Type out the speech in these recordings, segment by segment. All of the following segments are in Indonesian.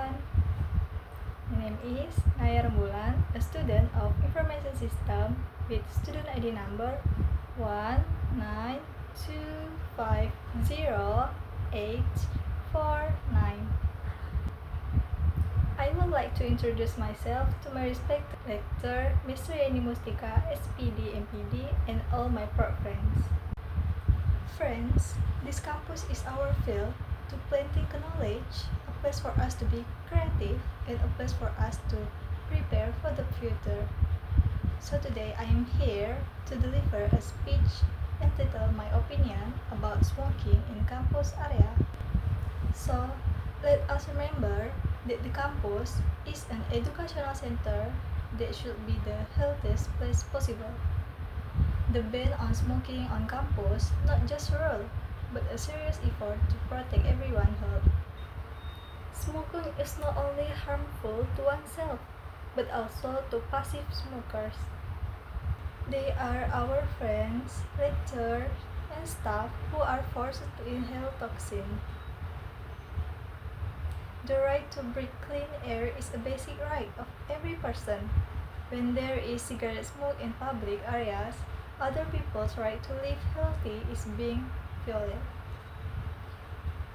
everyone. My name is Naya Rembulan, a student of Information System with student ID number 192508849. I would like to introduce myself to my respected lecturer, Mr. Yani Mustika, SPD, MPD, and all my proud friends. Friends, this campus is our field to planting knowledge, a place for us to be creative, and a place for us to prepare for the future. So today I am here to deliver a speech entitled My Opinion about Smoking in Campus Area. So let us remember that the campus is an educational center that should be the healthiest place possible. The ban on smoking on campus not just a rule, but a serious effort to protect everyone's health. Smoking is not only harmful to oneself, but also to passive smokers. They are our friends, lecturers, and staff who are forced to inhale toxin. The right to breathe clean air is a basic right of every person. When there is cigarette smoke in public areas, other people's right to live healthy is being violated.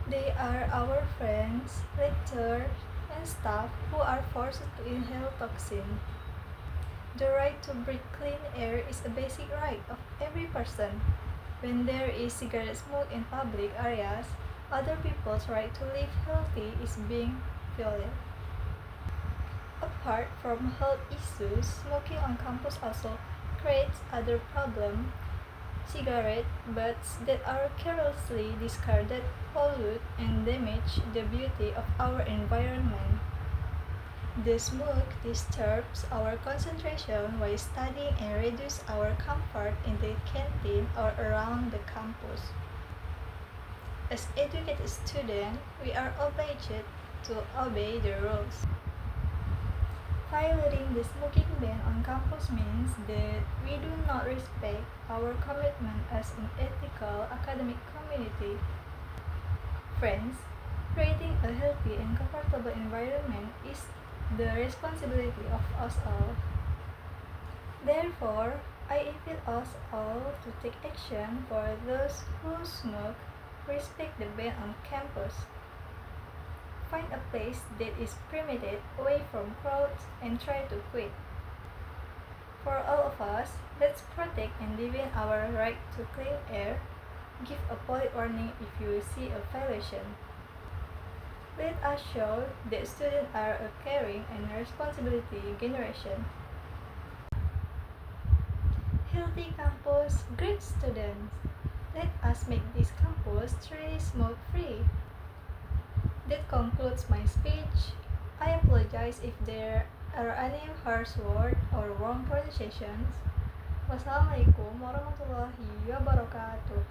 They are our friends, lecturers, and staff who are forced to inhale toxin. The right to breathe clean air is a basic right of every person. When there is cigarette smoke in public areas, other people's right to live healthy is being violated. Apart from health issues, smoking on campus also creates other problems. Cigarette butts that are carelessly discarded pollute and damage the beauty of our environment. The smoke disturbs our concentration while studying and reduces our comfort in the canteen or around the campus. As educated students, we are obliged to obey the rules. Violating the smoking ban on campus means that we do not respect our commitment as an ethical academic community. Friends, creating a healthy and comfortable environment is the responsibility of us all. Therefore, I invite us all to take action for those who smoke, respect the ban on campus. Find a place that is permitted away from crowds and try to quit. For all of us, let's protect and defend our right to clean air. Give a polite warning if you see a violation. Let us show that students are a caring and responsibility generation. Healthy campus, great students. Let us make this campus truly smoke-free. That concludes my speech. I apologize if there are any harsh words or wrong pronunciations. Wassalamualaikum warahmatullahi wabarakatuh.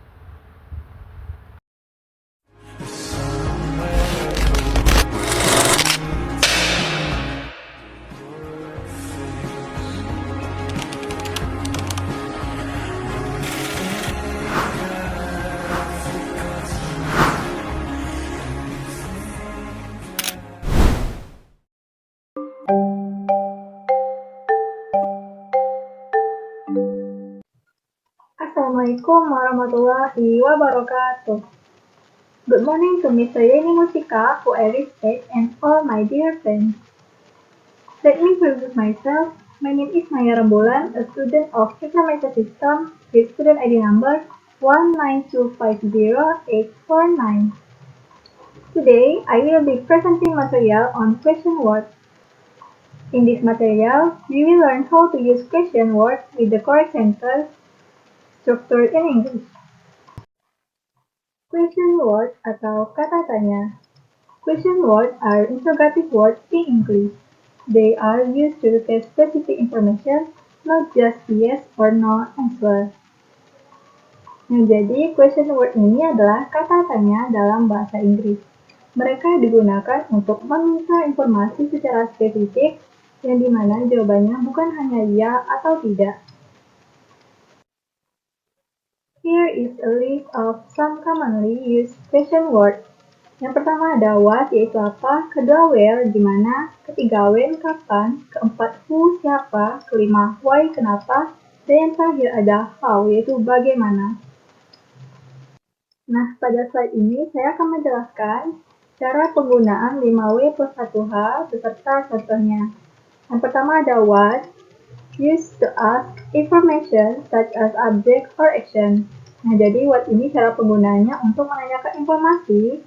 Assalamualaikum warahmatullahi wabarakatuh. Good morning to Mr. Yani Mustika, who I respect, and all my dear friends. Let me introduce myself. My name is Naya Rembulan, a student of Information System with student ID number 192508849. Today, I will be presenting material on question words. In this material, we will learn how to use question words with the correct sentence structured in English. Question word atau kata tanya. Question words are interrogative words in English. They are used to request specific information, not just yes or no answer. Jadi, question word ini adalah kata tanya dalam bahasa Inggris. Mereka digunakan untuk meminta informasi secara spesifik, yang dimana jawabannya bukan hanya ya atau tidak. Here is a list of some commonly used question words. Yang pertama ada what, yaitu apa, kedua where, di mana, ketiga when, kapan, keempat who, siapa, kelima why, kenapa, dan yang terakhir ada how, yaitu bagaimana. Nah, pada slide ini saya akan menjelaskan cara penggunaan 5W plus 1H beserta contohnya. Yang pertama ada what, used to ask information such as object or action. Nah, jadi what ini cara penggunaannya untuk menanyakan informasi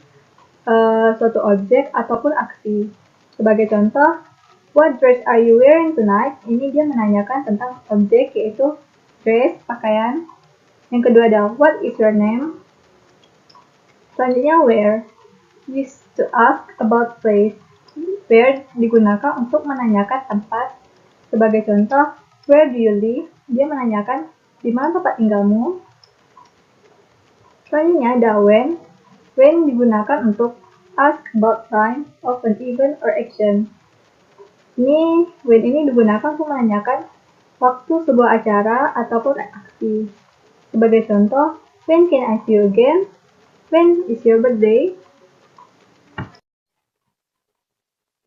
suatu objek ataupun aksi. Sebagai contoh, what dress are you wearing tonight? Ini dia menanyakan tentang objek yaitu dress, pakaian. Yang kedua ada what is your name? Selanjutnya where, used to ask about place. Where digunakan untuk menanyakan tempat. Sebagai contoh, where do you live? Dia menanyakan di mana tempat tinggalmu. Selanjutnya ada when. When digunakan untuk ask about time of an event or action. When ini digunakan untuk menanyakan waktu sebuah acara ataupun aksi. Sebagai contoh, when can I see you again? When is your birthday?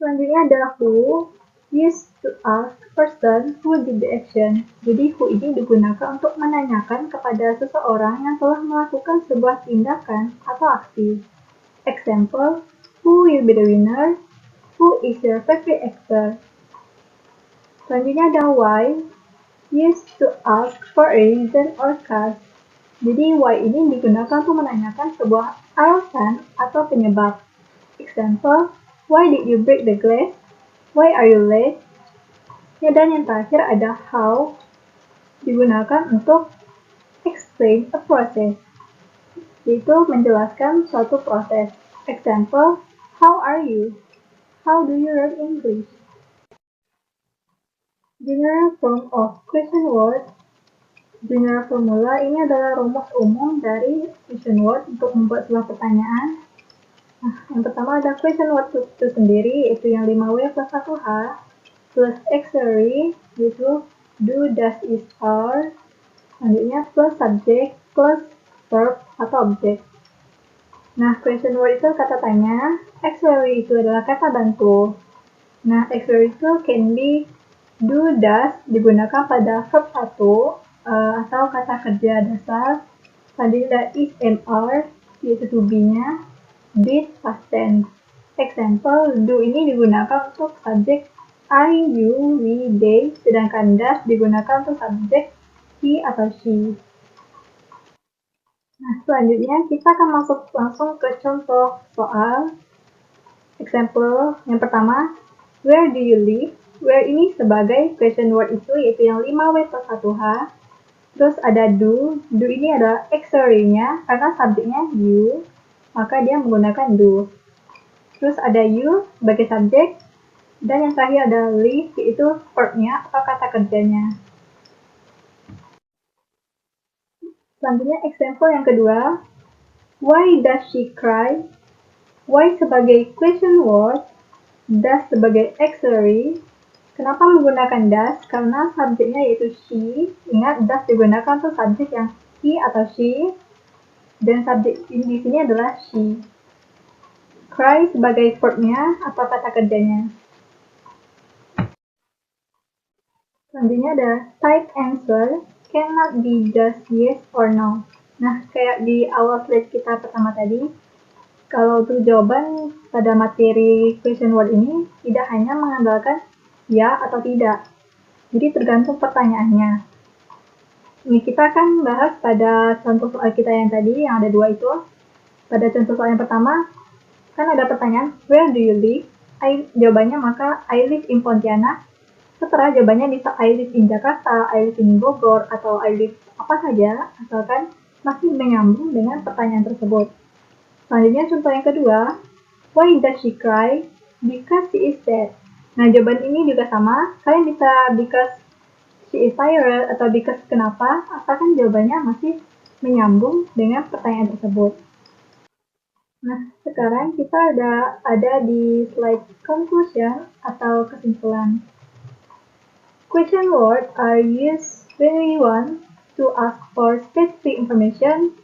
Selanjutnya adalah who, used to ask person who did the action. Jadi who ini digunakan untuk menanyakan kepada seseorang yang telah melakukan sebuah tindakan atau aksi. Example, who will be the winner? Who is your favorite actor? Selanjutnya ada why, used to ask for a reason or cause. Jadi why ini digunakan untuk menanyakan sebuah alasan atau penyebab. Example, why did you break the glass? Why are you late? Dan yang terakhir ada how, digunakan untuk explain a process, yaitu menjelaskan suatu proses. Example, how are you? How do you learn English? General form of question word. General formula ini adalah rumus umum dari question word untuk membuat sebuah pertanyaan. Nah, yang pertama ada question word itu sendiri, yaitu yang 5W plus 1H, plus auxiliary, yaitu do, does, is, are. Selanjutnya plus subject, plus verb atau objek. Nah, question word itu kata tanya, auxiliary itu adalah kata bantu. Nah, auxiliary itu can be do, does, digunakan pada verb 1, atau kata kerja dasar. Selanjutnya ada is and are, yaitu to be-nya, did, past tense. Example, do ini digunakan untuk subjek I, you, we, they, sedangkan does digunakan untuk subjek he atau she. Nah, selanjutnya kita akan masuk langsung ke contoh soal. Example, yang pertama, where do you live? Where ini sebagai question word itu, yaitu yang 5W plus 1H. Terus ada do ini adalah auxiliary-nya, karena subjeknya you, maka dia menggunakan do. Terus ada you sebagai subjek, dan yang terakhir ada live, yaitu verb-nya atau kata kerjanya. Selanjutnya example yang kedua, why does she cry? Why sebagai question word, does sebagai auxiliary. Kenapa menggunakan does? Karena subjeknya yaitu she. Ingat, does digunakan untuk subjek yang he atau she, dan subjek di sini adalah she. Cry sebagai verb-nya atau kata kerjanya. Selanjutnya ada type answer, cannot be just yes or no. Nah, kayak di awal slide kita pertama tadi, kalau untuk jawaban pada materi question word ini tidak hanya mengandalkan ya atau tidak. Jadi tergantung pertanyaannya. Ini kita akan bahas pada contoh soal kita yang tadi, yang ada dua itu. Pada contoh soal yang pertama, kan ada pertanyaan, where do you live? Jawabannya maka I live in Pontianak. Setelah jawabannya bisa I live in Jakarta, I live in Bogor, atau I live apa saja, asalkan masih menyambung dengan pertanyaan tersebut. Selanjutnya contoh yang kedua, why does she cry? Because she is sad. Nah, jawaban ini juga sama. Kalian bisa because she is tired atau because kenapa, asalkan jawabannya masih menyambung dengan pertanyaan tersebut. Nah, sekarang kita ada di slide conclusion atau kesimpulan. Question words are used when we want to ask for specific information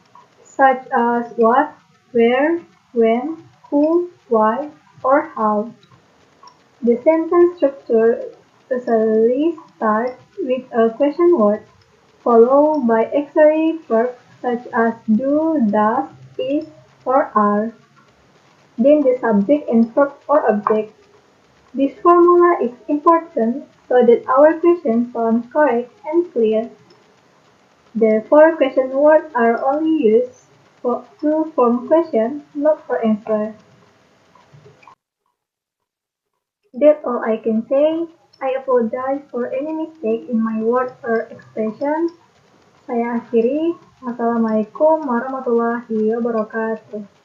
such as what, where, when, who, why, or how. The sentence structure usually starts with a question word, followed by auxiliary verbs such as do, does, is, or are, then the subject and verb or object. This formula is important so that our question sounds correct and clear. Therefore, question words are only used to form questions, not for answer. That's all I can say. I apologize for any mistake in my words or expressions. Saya akhiri. Wassalamualaikum warahmatullahi wabarakatuh.